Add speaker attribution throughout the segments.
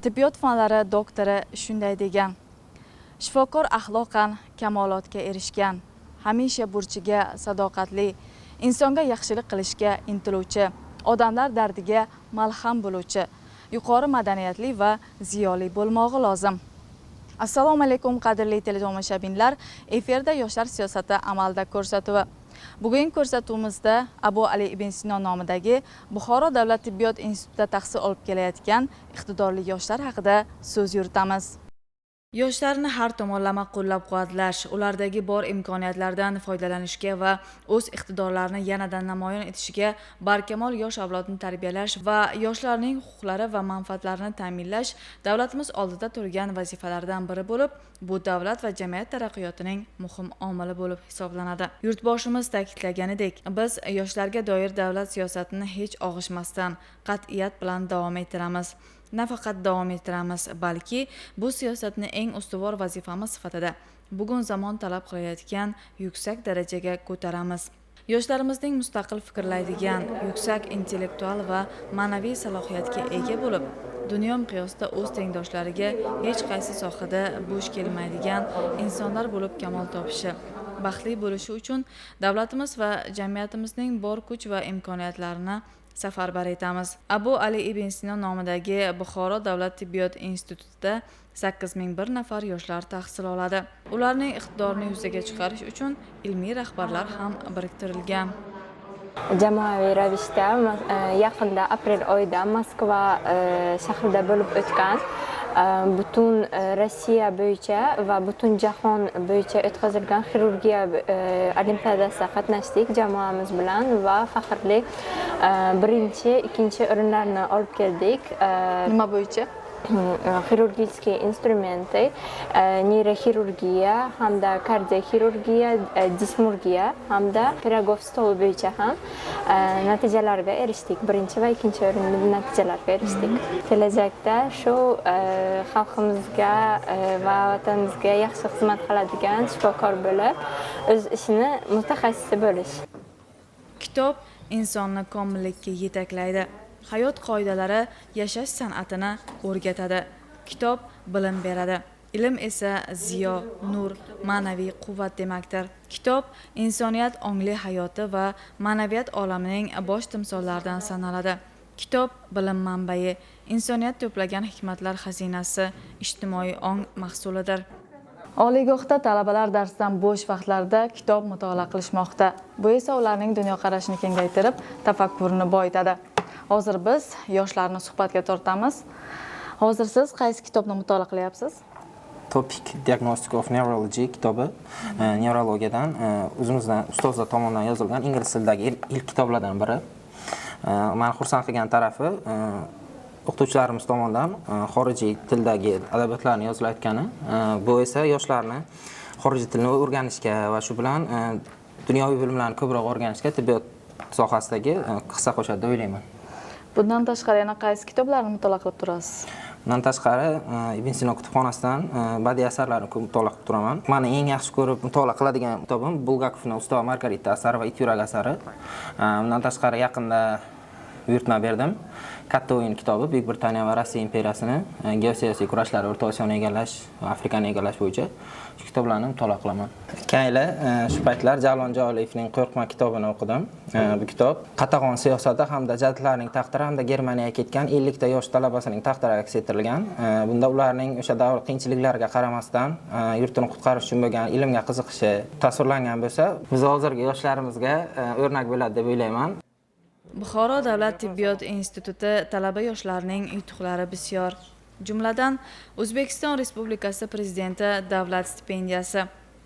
Speaker 1: Tibbiyot fanlari doktori shunday degan: shifokor axloqan kamolotga erishgan, hamisha burchiga sadoqatli, insonga yaxshilik qilishga intiluvchi, odamlar dardiga malham bo'luvchi, yuqori madaniyatli va ziyoli bo'lmog'i lozim. Assalomu alaykum qadrli teletomoshabinlar, efirda yoshlar siyosati amalda ko'rsatuvi. Bugungi ko'rsatuvimizda Abu Ali ibn Sino nomidagi Buxoro davlat tibbiyot institutida tahsil olib kelayotgan iqtidorli yoshlar haqida so'z yuritamiz. Yoshlarni har tomonlama qo'llab-quvvatlash, ulardagi bor imkoniyatlardan foydalanishga va o'z iqtidorlarini yanada namoyon etishiga, barkamol yosh avlodni tarbiyalash va yoshlarning huquqlari va manfaatlarini ta'minlash davlatimiz oldida turgan vazifalardan biri bo'lib, bu davlat va jamiyat taraqqiyotining muhim omili bo'lib hisoblanadi. Yurtboshimiz ta'kidlaganidek, biz yoshlarga doir davlat siyosatini hech og'ishmasdan, qat'iyat bilan davom ettiramiz. Nafaqat davom ettiramiz, balki bu siyosatni eng ustuvor vazifamiz sifatida bugun zamon talab qilayotgan yuksak darajaga ko'taramiz. Yoshlarimizning mustaqil fikrlaydigan, yuksak intellektual va ma'naviy salohiyatga ega bo'lib, dunyo miqyosida o'z tengdoshlariga hech qaysi sohada bo'sh kelmaydigan insonlar bo'lib kamol topishi, baxtli bo'lishi uchun davlatimiz va jamiyatimizning bor kuch va imkoniyatlarini safarbar etamiz. Abu Ali ibn Sino nomidagi Buxoro davlat tibbiyot institutida 8001 nafar yoshlar tahsil oladi. Ularning iqtidorini yuzaga chiqarish uchun ilmiy rahbarlar ham biriktirilgan.
Speaker 2: Jamoaviy ravishda yaqinda aprel oyida Moskva shahrida bo'lib o'tgan butun Rossiya bo'yicha va butun jahon bo'yicha o'tkazilgan xirurgiya olimpiadasida qatnashdik jamoamiz bilan va faxrli birinchi, ikkinchi o'rinlarni olib keldik.
Speaker 1: Nima bo'yicha?
Speaker 2: Xirurgические инструменты, neyroxirurgiya hamda kardioxirurgiya, dismurgiya hamda pirogov stoli bo'yicha ham natijalarga erishdik. Birinchi va ikkinchi o'rinli natijalarga erishdik. Kelajakda shu xalqimizga va vatanimizga yaxshi xizmat qiladigan shifokor bo'lib, o'z ishini mutaxassisi bo'lish.
Speaker 1: Kitob insonni komillikka yetaklaydi. Hayot qoidalari yashash san'atini o'rgatadi. Kitob bilim beradi. Ilm esa ziyo, nur, ma'naviy quvvat demakdir. Kitob insoniyat ongli hayoti va ma'naviyat olamining bosh timsollaridan sanaladi. Kitob bilim manbai, insoniyat to'plagan hikmatlar xazinasi, ijtimoiy ong mahsulidir. Oliygohda talabalar darsdan bo'sh vaqtlarida kitob mutolaa qilishmoqda. Bu esa ularning dunyoqarashini kengaytirib, tafakkurini boyitadi. Hozir biz yoshlarni suhbatga tortamiz. Hozir siz qaysi kitobni mutolaa qilyapsiz?
Speaker 3: Topic Diagnostic of Neurology kitobi neurologiyadan o'zimizdan ustozlar tomonidan yozilgan ingliz tilidagi ilk kitoblardan biri. Meni xursand qilgan tarafi o'qituvchilarimiz tomonidan xorijiy tildagi adabiyotlarni yozilayotgani. Bu esa yoshlarni xorijiy tilni o'rganishga va shu bilan dunyoviy bilimlarni ko'proq o'rganishga tibbiyot sohasidagi hissa qo'shadi deb o'ylayman.
Speaker 1: Bundan tashqari yana qaysi kitoblarni mutolaa qilib turasiz?
Speaker 3: Bundan tashqari Ibn Sino kutubxonasidan badiiy asarlarni ko'p mutolaa qilib turaman. Meni eng yaxshi ko'rib mutolaa qiladigan kitobim Bulgakovning Usto Margarita asari va It yurak asari. Bundan tashqari yaqinda buyurtma berdim. Katta o'yin kitobi Buyuk Britaniya va Rossiya imperiyasini geosiyosiy kurashlar O'rta Osiyoni egallash va Afrikani egallash bo'yicha shu kitoblarni mutolaa qilaman. Kayla shu paytlar Jalon Joliyevning Qo'rqma kitobini o'qidim. Bu kitob qatag'on siyosati hamda jadidlarning taqdiri hamda Germaniyaga ketgan 50 ta yosh talabasining taqdiri aks ettirilgan. Bunda ularning o'sha davr qiyinchiliklariga qaramasdan yurtini qutqarish uchun bo'lgan ilmga qiziqishi tasvirlangan bo'lsa, biz hozirgi yoshlarimizga o'rnak bo'ladi deb o'ylayman.
Speaker 1: Buxoro davlat tibbiyot instituti talaba yoshlarning yutuqlari bisyor. Jumladan O'zbekiston Respublikasi Prezidenti davlat stipendiyasi,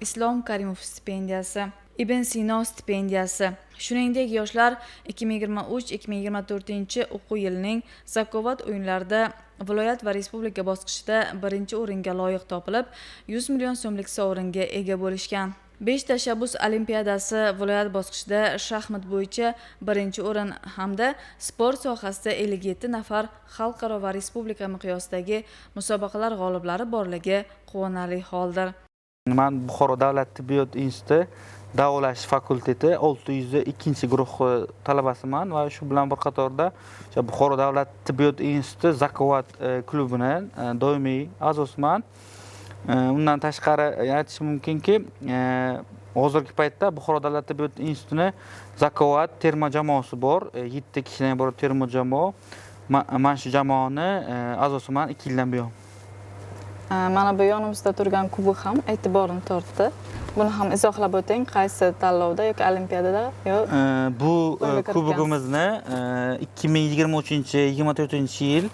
Speaker 1: Islom Karimov stipendiyasi, Ibn Sino stipendiyasi, shuningdek yoshlar 2023-2024 o'quv yilining Zakovat o'yinlarida viloyat va respublika bosqichida birinchi o'ringa loyiq topilib, 100 million so'mlik sovringa ega bo'lishgan. 5 tashabbus olimpiadasi viloyat bosqichida shaxmat bo'yicha birinchi o'rin hamda sport sohasida 57 nafar xalqaro va respublika miqyosidagi musobaqalar g'oliblari borligi quvonarli holdir.
Speaker 4: Men Buxoro davlat tibbiyot instituti davolash fakulteti 602 guruh talabasiman va shu bilan bir qatorda Buxoro davlat tibbiyot instituti Zakovat klubini doimiy a'zosiman. Undan tashqari aytish mumkinki, hozirgi paytda Buxoro davlat tibbiyot institutini Zakovat terma jamoasi bor. 7 kishidan iborat terma jamoa. Men shu jamoani a'zosiman 2 yildan buyon.
Speaker 1: Mana bu yonimizda turgan kubok ham e'tiborini tortdi. Buni ham izohlab o'ting, qaysi tanlovda yoki olimpiadada
Speaker 4: bu kubogimizni 2023-24 yil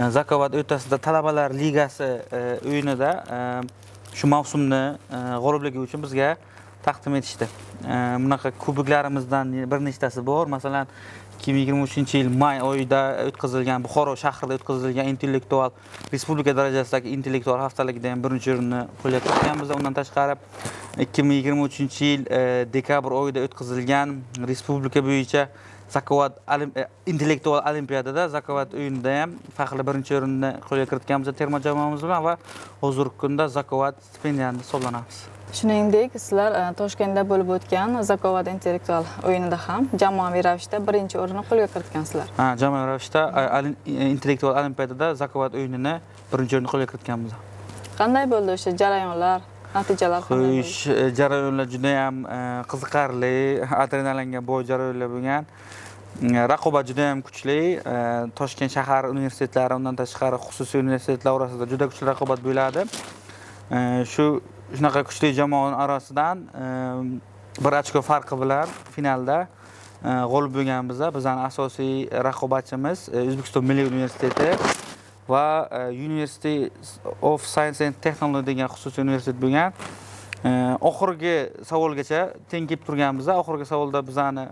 Speaker 4: Zakovat o'rtasida talabalar ligasi o'yinida shu mavsumni g'olibligi uchun bizga taqdim etishdi. Bunaqa kuboklarimizdan bir nechtasi bor. Masalan, 2023-yil may oyida o'tkazilgan Buxoro shahrida o'tkazilgan intellektual respublika darajasidagi intellektual haftaligida ham birinchi o'rinni qo'lga kiritganmiz. Undan tashqari 2023-yil dekabr oyida o'tkazilgan respublika bo'yicha Zakovat intellektual olimpiadada Zakovat o'yinida ham faxrli birinchi o'rinni qo'lga kiritganmiz terma jamoamiz bilan va hozirgi kunda Zakovat stipendiyasini hisoblanamiz.
Speaker 1: Shuningdek, sizlar Toshkentda bo'lib o'tgan Zakovat intellektual o'yinida ham jamoaviy ravishda birinchi o'rinni qo'lga kiritgansizlar.
Speaker 4: Jamoaviy ravishda intellektual olimpiadada Zakovat o'yinini birinchi o'rinni qo'lga kiritganmiz.
Speaker 1: Qanday bo'ldi o'sha jarayonlar, natijalar qanday bo'ldi?
Speaker 4: Jarayonlar juda ham qiziqarli, adrenalinga boy jarayonlar bo'lgan. Raqobat juda ham kuchli. Toshkent shahar universitetlari, undan tashqari xususiy universitetlar orasida juda kuchli raqobat bo'ladi. Shunaqa kuchli jamoaning orasidan bir ochko farqi bilan finalda g'olib bo'lganmiz. Bizning asosiy raqobatchimiz O'zbekiston Milliy universiteti va University of Science and Technology degan xususiy universitet bo'lgan. Oxirgi savolgacha teng kelib turganmiz. Oxirgi savolda bizning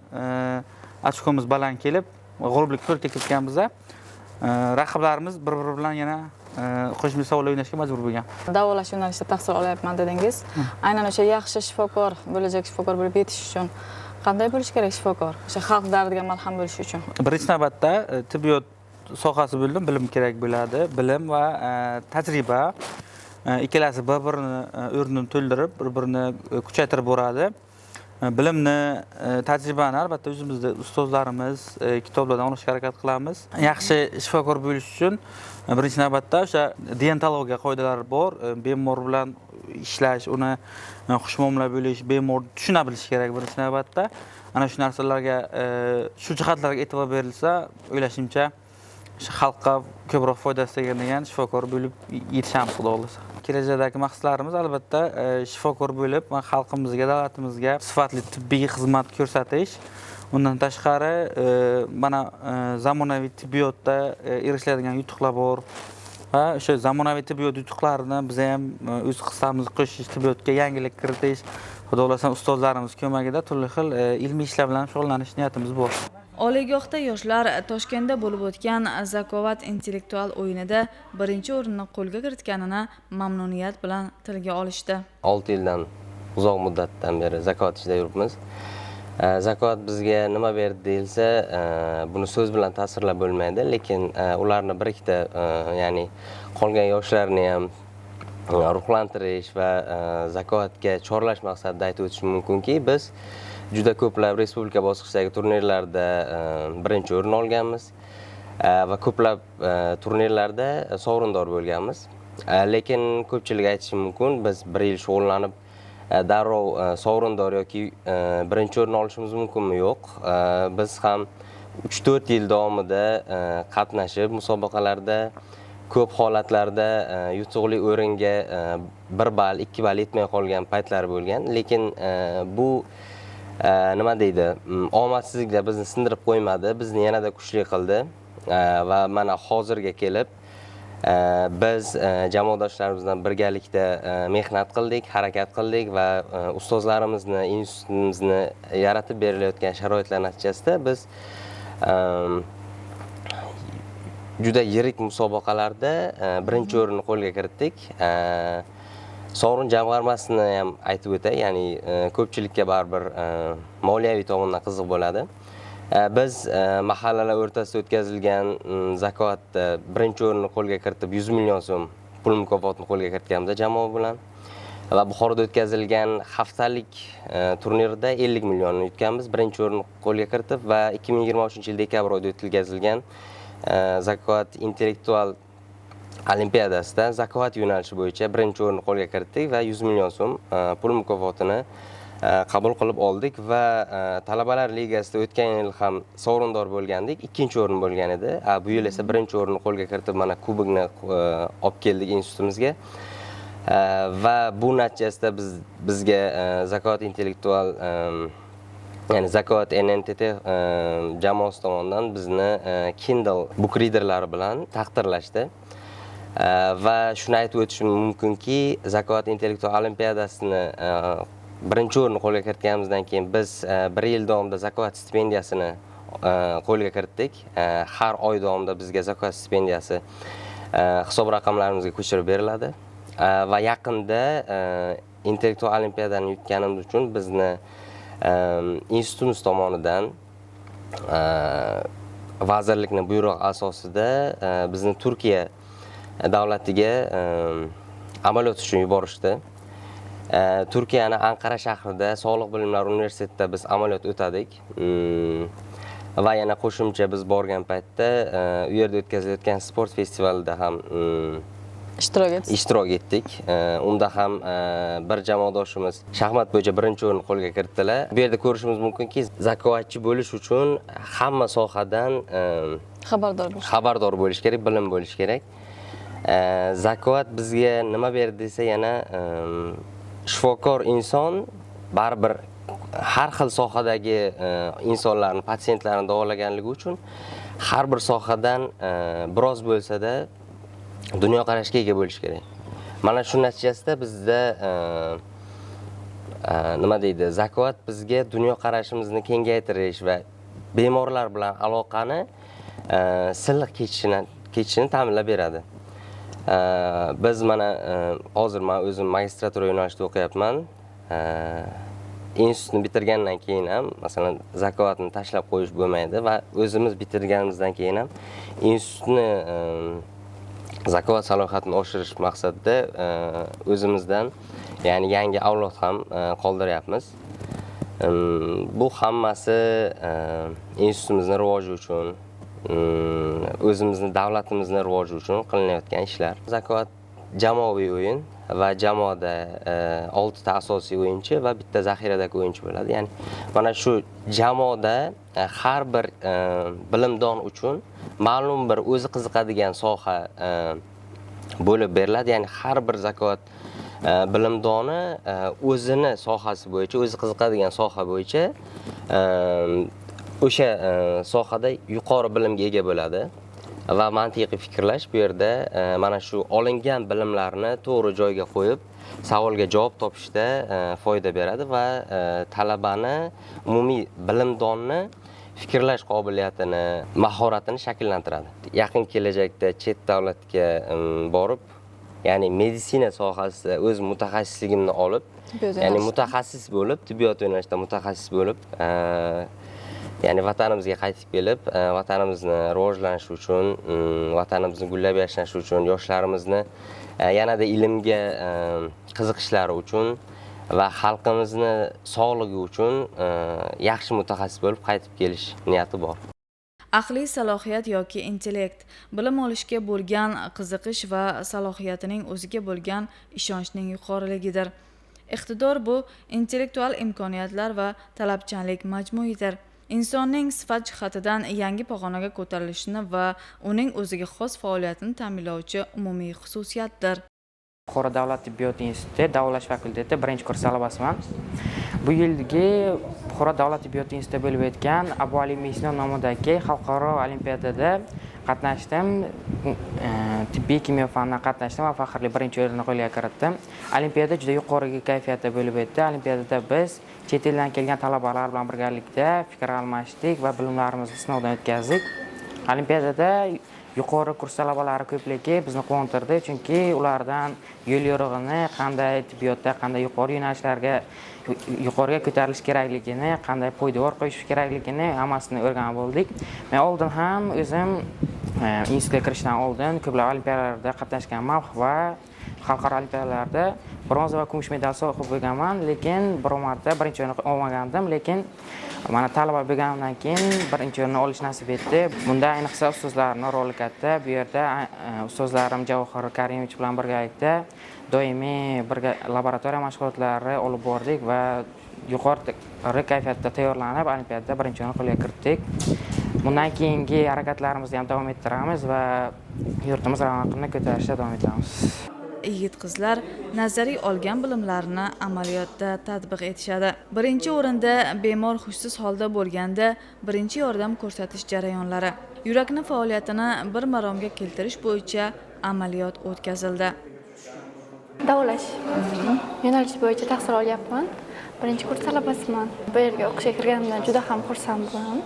Speaker 4: ochkomiz baland kelib, g'oliblikka qo'l kiritganmiz. Raqiblarimiz bir-biri bilan yana qo'shma savol o'ynashga majbur bo'lgan.
Speaker 1: Davolash yo'nalishida tahsil olyapman dedingiz. Aynan o'sha yaxshi shifokor, bo'lajak shifokor bo'lib yetish uchun qanday bo'lish kerak shifokor? O'sha xalq dardiga malham bo'lish uchun.
Speaker 4: Birinchi navbatda tibbiyot sohasi bilim kerak bo'ladi. Bilim va tajriba ikkalasi bir-birini o'rnini to'ldirib, bir-birini kuchaytirib boradi. Bilimni, tajribani albatta o'zimizda ustozlarimiz kitoblardan olishga harakat qilamiz. Yaxshi shifokor bo'lish uchun birinchi navbatda o'sha deontologiya qoidalari bor. Bemor bilan ishlash, uni xushmuomala bo'lish, bemorni tushuna bilish kerak birinchi navbatda. Ana shu narsalarga, shu jihatlarga e'tibor berilsa, o'ylashimcha xalqqa ko'proq foydasi tegadigan shifokor bo'lib yetishamiz, xudo xolasa. Kelajakdagi maqsadlarimiz albatta shifokor bo'lib, xalqimizga, davlatimizga sifatli tibbiy xizmat ko'rsatish. Undan tashqari, mana zamonaviy tibbiyotda erishiladigan yutuqlar bor. Va o'sha zamonaviy tibbiyot yutuqlarini biz ham o'z hissamizni qo'shish, tibbiyotga yangilik kiritish, xudo xolasa ustozlarimiz ko'magida turli xil ilmiy ishlar bilan shug'ullanish niyatimiz bor.
Speaker 1: Oliygohda yoshlar Toshkentda bo'lib o'tgan Zakovat intellektual o'yinida birinchi o'rinni qo'lga kiritganini mamnuniyat bilan tilga olishdi.
Speaker 5: 6 yildan uzoq muddatdan beri Zakovat ichida yuribmiz. Zakovat bizga nima berdi deyilsa, buni so'z bilan ta'sirlab bo'lmaydi, lekin ularni bir ikkita, ya'ni qolgan yoshlarni ham ruhlantirish va Zakovatga chorlash maqsadida aytib o'tishim mumkinki, biz juda ko'plab respublika bosqichidagi turnirlarda birinchi o'rin olganmiz va ko'plab turnirlarda sovrindor bo'lganmiz. Lekin ko'pchilik aytishi mumkin, biz 1 yil shug'ullanib darrov sovrindor yoki birinchi o'rin olishimiz mumkinmi? Yo'q. Biz ham 3-4 yil davomida qatnashib, musobaqalarda ko'p holatlarda yutuqli o'ringa 1 ball, 2 ball yetmay qolgan paytlar bo'lgan. Lekin bu nima deydi, omadsizlikda bizni sindirib qo'ymadi, bizni yanada kuchli qildi va mana hozirga kelib biz jamoadoshlarimiz bilan birgalikda mehnat qildik, harakat qildik va ustozlarimizni, institutimizni yaratib berilayotgan sharoitlar natijasida biz juda yirik musobaqalarda birinchi o'rinni qo'lga kiritdik. Sovrin jamg'armasini ham aytib o'tay, ya'ni ko'pchilikka baribir moliyaviy tomondan qiziq bo'ladi. Biz mahallalar o'rtasida o'tkazilgan Zakovatda birinchi o'rinni qo'lga kiritib 100 million so'm pul mukofotini qo'lga kiritganmiz jamoa bilan. va Buxoroda o'tkazilgan haftalik turnirda 50 millionni yutganmiz. Birinchi o'rinni qo'lga kiritib va 2023-yil dekabr oyida o'tkazilgan Zakovat intellektual olimpiadasida Zakovat yo'nalishi bo'yicha birinchi o'rinni qo'lga kiritdik va 100 million so'm pul mukofotini qabul qilib oldik va talabalar ligasida o'tgan yil ham sovrindor bo'lgandik, ikkinchi o'rin bo'lgan edi. Bu yil esa birinchi o'rinni qo'lga kiritib mana kubokni olib keldik institutimizga. Va bu natijasida bizga Zakovat intellektual ya'ni Zakovat NNTT jamoasi tomonidan bizni Kindle book readerlari bilan taqdirlashdi. Va shuni aytib o'tishim mumkinki, Zakovat intellektual olimpiadasini birinchi o'rinni qo'lga kiritganimizdan keyin biz 1 yil davomida Zakovat stipendiyasini qo'lga kiritdik. Har oy davomida bizga Zakovat stipendiyasi hisob raqamlarimizga ko'chirib beriladi. Va yaqinda intellektual olimpiadani yutganimiz uchun bizni institutimiz tomonidan vazirlikning buyrug'i asosida bizni Turkiya davlatiga amaliyot uchun yuborishdi. Turkiyaning Anqara shahrida Sog'liq bilimlari universitetida biz amaliyot o'tadik. Va yana qo'shimcha biz borgan paytda u yerda o'tkazilayotgan sport festivalida ham ishtirok etdik. Unda ham bir jamoadoshimiz shaxmat bo'yicha birinchi o'rinni qo'lga kiritdilar. Bu yerda ko'rishimiz mumkinki, zakovatchi bo'lish uchun hamma sohadan xabardor bo'lish kerak, bilim bo'lish kerak. Zakovat bizga nima berdi desa, yana shifokor inson baribir har xil sohadagi insonlarni, patsientlarni davolaganligi uchun har bir sohadan biroz bo'lsa-da dunyoqarashga ega bo'lish kerak. Mana shu natijasida bizda nima deydi, Zakovat bizga dunyoqarashimizni kengaytirish va bemorlar bilan aloqani silliq kechishini ta'minlab beradi. Biz mana hozir men o'zim magistratura yo'nalishida o'qiyapman. Institutni bitirgandan keyin ham masalan Zakovatni tashlab qo'yish bo'lmaydi va o'zimiz bitirganimizdan keyin ham institutni Zakovat salohiyatini oshirish maqsadida o'zimizdan ya'ni yangi avlod ham qoldiryapmiz. Bu hammasi institutimizning rivoji uchun, o'zimizni davlatimizni rivoji uchun qilinayotgan ishlar. Zakovat jamoaviy o'yin va jamoada 6 ta asosiy o'yinchi va bitta zaxiradagi o'yinchi bo'ladi. Ya'ni mana shu jamoada har bir bilimdon uchun ma'lum bir o'zi qiziqadigan soha bo'lib beriladi. Ya'ni har bir Zakovat bilimdoni o'zini sohasi bo'yicha, o'zi qiziqadigan soha bo'yicha o'sha sohada yuqori bilimga ega bo'ladi va mantiqiy fikrlash bu yerda mana shu olingan bilimlarni to'g'ri joyga qo'yib savolga javob topishda foyda beradi va talabani umumiy bilimdonni fikrlash qobiliyatini, mahoratini shakllantiradi. Yaqin kelajakda chet davlatga borib, ya'ni meditsina sohasida o'z mutaxassisligimni olib, ya'ni mutaxassis bo'lib, tibbiyot yo'nalishida mutaxassis bo'lib, ya'ni vatanimizga qaytib kelib, vatanimizni rivojlanishi uchun, vatanimizni gullab yashnashi uchun, yoshlarimizni yanada ilmga qiziqishlari uchun va xalqimizni sog'ligi uchun yaxshi mutaxassis bo'lib qaytib kelish niyati bor.
Speaker 1: Aqliy salohiyat yoki intellekt bilim olishga bo'lgan qiziqish va salohiyatining o'ziga bo'lgan ishonchning yuqoriligidir. Iqtidor bu intellektual imkoniyatlar va talabchanlik majmuidir. Insonning sifat jihatidan yangi pog'onaga ko'tarilishini va uning o'ziga xos faoliyatini ta'minlovchi umumiy xususiyatdir.
Speaker 6: Buxoro davlat tibbiyot instituti davolash fakulteti birinchi kurs talabasiman. Bu yilgi Buxoro davlat tibbiyot institutida bo'lib o'tgan Abu Ali Mesno nomidagi xalqaro olimpiadada qatnashdim. Tibbiy kimyo fanidan qatnashdim va faxrli birinchi o'rinni qo'lga kiritdim. Olimpiada juda yuqori kayfiyatda bo'lib o'tdi. Olimpiadada biz chet eldan kelgan talabalar bilan birgalikda fikr almashdik va bilimlarimizni sinovdan o'tkazdik. Olimpiadada yuqori kurs talabalari ko'pligi bizni quvontirdi, chunki ulardan yo'l yo'rig'ini, qanday tibbiyotda, qanday yuqori yo'nalishlarga yuqoriga ko'tarilish kerakligini, qanday poydevor qo'yish kerakligini hammasini o'rganib oldik. Men oldin ham o'zim institutga kirishdan oldin ko'plab olimpiadalarda qatnashganman va xalqaro olimpiadalarda bronza va kumush medal sohibi bo'lganman, lekin bir marta birinchi o'rinni olmagandim, lekin mana talaba bo'lganimdan keyin birinchi o'rinni olish nasib etdi. Bunda ayniqsa ustozlarning roli katta. Bu yerda ustozlarim Javohir Karimovich bilan birgalikda doimiy birga laboratoriya mashg'ulotlari olib bordik va yuqori kayfiyatda tayyorlanib, olimpiadada birinchi o'rinni qo'lga kiritdik. Bundan keyingi harakatlarimizni ham davom ettiramiz va yurtimiz ravnaqini ko'tarishda davom etamiz.
Speaker 1: Yigit-qizlar nazariy olgan bilimlarini amaliyotda tatbiq etishadi. Birinchi o'rinda bemor hushsiz holda bo'lganda birinchi yordam ko'rsatish jarayonlari, yurakni faoliyatini bir maromga keltirish bo'yicha amaliyot o'tkazildi.
Speaker 7: Davolash yo'nalishi bo'yicha tahsil olyapman. Birinchi kurs talabasiman. Bu yerga o'qishga kirganimdan juda ham xursandman.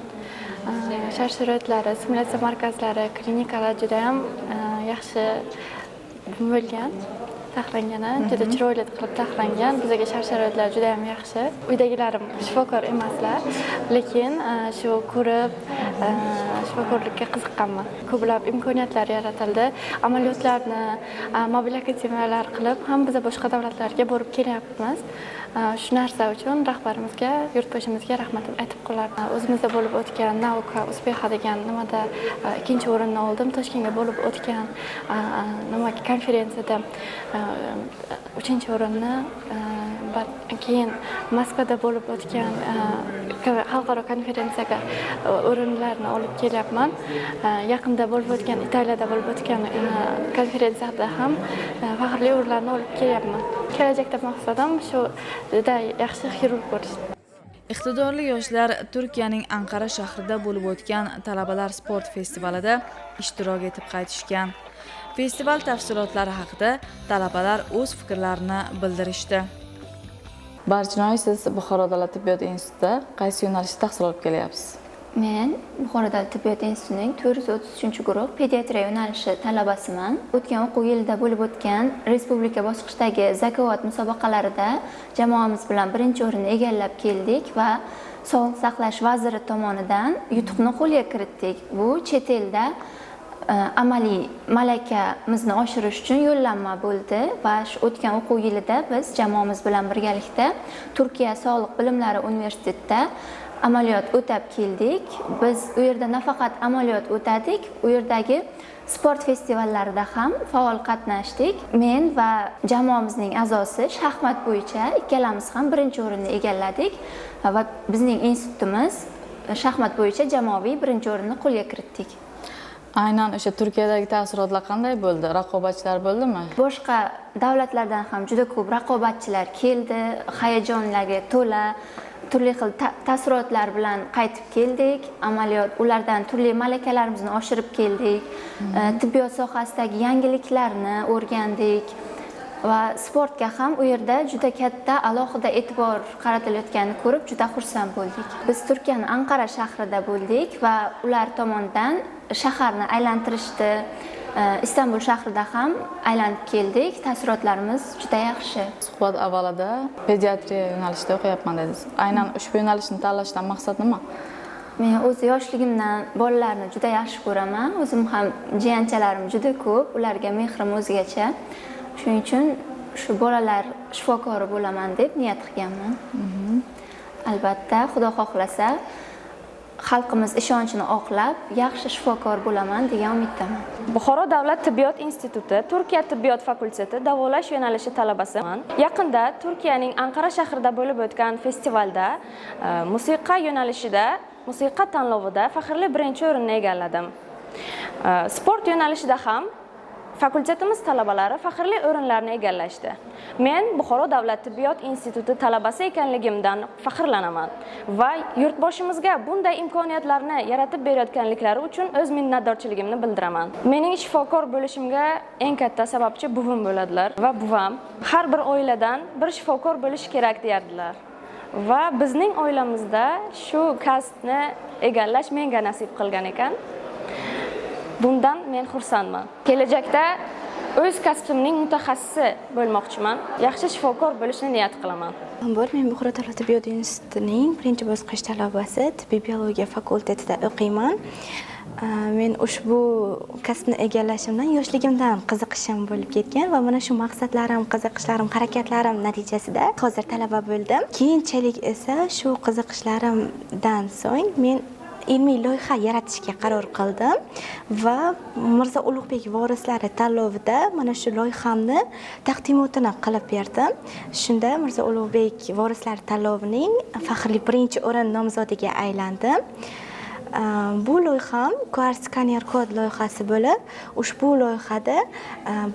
Speaker 7: Shart-sharoitlari, simulyatsiya markazlari, klinikalar juda ham yaxshi bo'lgan. Taxlangani juda chiroyli qilib taxlangan. Bizga shart-sharoitlar juda ham yaxshi. Uydagilarim shifokor emaslar, lekin shu ko'rib shifokorlikka qiziqqanman. Ko'plab imkoniyatlar yaratildi. Amaliyotlarni mobil akademiyalar qilib ham biz boshqa davlatlarga borib kelyapmiz. Shu narsa uchun rahbarimizga, yurtboshimizga rahmatim aytib qo'lardim. O'zimizda bo'lib o'tgan Nauka Uspexa degan nimada ikkinchi o'rinni oldim. Toshkentga bo'lib o'tgan nima konferensiyada uchinchi o'rinni, keyin Moskvada bo'lib o'tgan xalqaro konferensiyaga o'rinlarni olib kelyapman. Yaqinda bo'lib o'tgan Italiyada bo'lib o'tgan konferensiyada ham faxrli o'rinlarni olib kelyapman. Kelajakda maqsadim shu juda yaxshi xirurg bo'lish.
Speaker 1: Iqtidorli yoshlar Turkiyaning Anqara shahrida bo'lib o'tgan talabalar sport festivalida ishtirok etib qaytishgan. Festival tafsilotlari haqida talabalar o'z fikrlarini bildirishdi. Barchinoy, siz Buxoro davlat tibbiyot institutida qaysi yo'nalishda tahsil olib kelyapsiz?
Speaker 8: Men Buxoro davlat tibbiyot institutining 433-guruh pediatriya yo'nalishi talabasiman. O'tgan o'quv yilida bo'lib o'tgan respublika bosqichdagi zakovat musobaqalarida jamoamiz bilan birinchi o'rinni egallab keldik va Sog'liqni saqlash vaziri tomonidan yutuqni qo'lga kiritdik. Bu chet elda amaliy malakamizni oshirish uchun yo'llanma bo'ldi va o'tgan o'quv yilida biz jamoamiz bilan birgalikda Turkiya Sog'liq bilimlari universitetida amaliyot o'tab keldik. Biz u yerda nafaqat amaliyot o'tadik, u yerdagi sport festivallarida ham faol qatnashdik. Men va jamoamizning a'zosi shaxmat bo'yicha ikkalamiz ham birinchi o'rinni egalladik va bizning institutimiz shaxmat bo'yicha jamoaviy birinchi o'rinni qo'lga kiritdik.
Speaker 1: Aynan o'sha Turkiyadagi taassurotlar qanday bo'ldi? Raqobatchilar bo'ldimi?
Speaker 8: Boshqa davlatlardan ham juda ko'p raqobatchilar keldi, hayajonlarga to'la, turli xil taassurotlar bilan qaytib keldik. Amaliyot ulardan turli malakalarimizni oshirib keldik. Tibbiyot sohasidagi yangiliklarni o'rgandik va sportga ham u yerda juda katta alohida e'tibor qaratilayotganini ko'rib juda xursand bo'ldik. Biz Turkiyaning Anqara shahrida bo'ldik va ular tomonidan shaharni aylantirishdi. Istanbul shahrida ham aylanib keldik. Taassurotlarimiz juda yaxshi.
Speaker 1: Suhbat avvalida pediatriya yo'nalishida o'qiyapman dedingiz. Aynan ushbu yo'nalishni tanlashdan maqsad nima?
Speaker 8: Men o'z yoshligimdan bolalarni juda yaxshi ko'raman. O'zim ham jiyanchalarim juda ko'p, ularga mehrim o'zgacha. Shuning uchun shu bolalar shifokori bo'laman deb niyat qilganman. Albatta, Xudo xohlasa, xalqimiz ishonchini oqlab, yaxshi shifokor bo'laman degan umiddaman.
Speaker 9: Buxoro davlat tibbiyot instituti Turkiya tibbiyot fakulteti davolash yo'nalishi talabasiman. Yaqinda Turkiyaning Anqara shahrida bo'lib o'tgan festivalda musiqa yo'nalishida, musiqa tanlovida faxrli birinchi o'rinni egalladim. Sport yo'nalishida ham fakultetimiz talabalari faxrli o'rinlarni egallashdi. Men Buxoro davlat tibbiyot instituti talabasi ekanligimdan faxrlanaman va yurtboshimizga bunday imkoniyatlarni yaratib berayotganliklari uchun o'z minnatdorchiligimni bildiraman. Mening shifokor bo'lishimga eng katta sababchi buvim bo'ladilar va buvam har bir oiladan bir shifokor bo'lish kerak derdilar. Va bizning oilamizda shu kasbni egallash menga nasib qilgan ekan. Bundan men xursandman. Kelajakda o'z kasbimning mutaxassisi bo'lmoqchiman. Yaxshi shifokor bo'lishni niyat qilaman.
Speaker 7: Men Buxoro davlat tibbiyot institutining birinchi bosqich talabasi tibbiy biologiya fakultetida o'qiyman.
Speaker 10: Men ushbu kasbni egallashimdan yoshligimdan qiziqishim bo'lib ketgan va mana shu maqsadlarim, qiziqishlarim, harakatlarim natijasida hozir talaba bo'ldim. Keyinchalik esa shu qiziqishlarimdan so'ng men ilmiy loyiha yaratishga qaror qildim va Mirzo Ulug'bek vorislari tanlovida mana shu loyihamni taqdimotini qilib berdim. Shunda Mirzo Ulug'bek vorislari tanlovining faxrli birinchi o'rin nomzodiga aylandim. Bu loyiham QR skaner kod loyihasi bo'lib, ushbu loyihada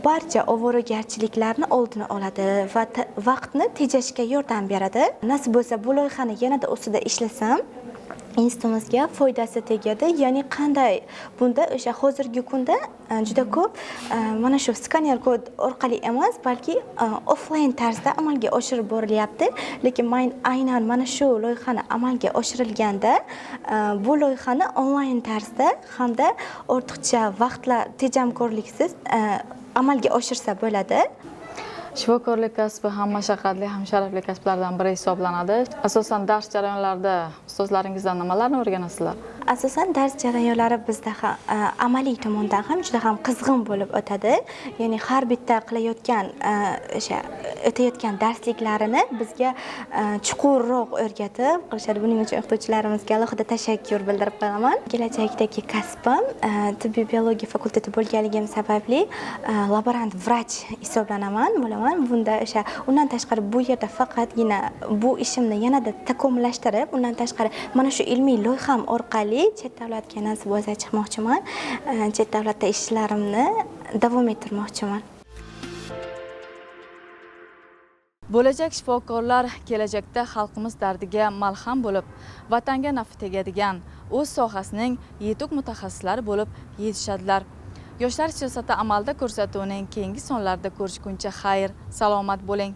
Speaker 10: barcha ovoragarchiliklarni oldini oladi va vaqtni tejashga yordam beradi. Nasib bo'lsa, bu loyihani yanada ustida ishlasam, institutimizga foydasi tegadi. Ya'ni qanday bunda o'sha hozirgi kunda juda ko'p mana shu skaner kod orqali emas, balki offline tarzda amalga oshirib borilyapti. Lekin men aynan mana shu loyihani amalga oshirilganda bu loyihani onlayn tarzda hamda ortiqcha vaqtlar tejamkorliksiz amalga oshirsa bo'ladi.
Speaker 1: Shifokorlik kasbi ham mashaqqatli, ham sharafli kasblardan biri hisoblanadi. Asosan dars jarayonlarida ustozlaringizdan nimalarni o'rganasizlar?
Speaker 10: Asosan dars jarayonlari bizda amaliy tomondan ham juda ham qizg'in bo'lib o'tadi. Ya'ni har bitta qilayotgan o'tayotgan darsliklarini bizga chuqurroq o'rgatib qilishadi. Buning uchun o'qituvchilarimizga alohida tashakkur bildirib qolaman. Kelajakdagi kasbim tibbiy biologiya fakulteti bo'lganligim sababli laborant vrach hisoblanaman. Bunda undan tashqari bu yerda faqatgina bu ishimni yanada takomillashtirib, undan tashqari mana shu ilmiy loyiham orqali chet davlatga nasib bo'lsa chiqmoqchiman. Chet davlatda ishlarimni davom ettirmoqchiman.
Speaker 1: Bo'lajak shifokorlar kelajakda xalqimiz dardiga malham bo'lib, vatanga nafi tegadigan, o'z sohasining yetuk mutaxassislari bo'lib yetishadilar. Yoshlar siyosati amalda ko'rsatuvining keyingi sonlarida ko'rishguncha xayr, salomat bo'ling.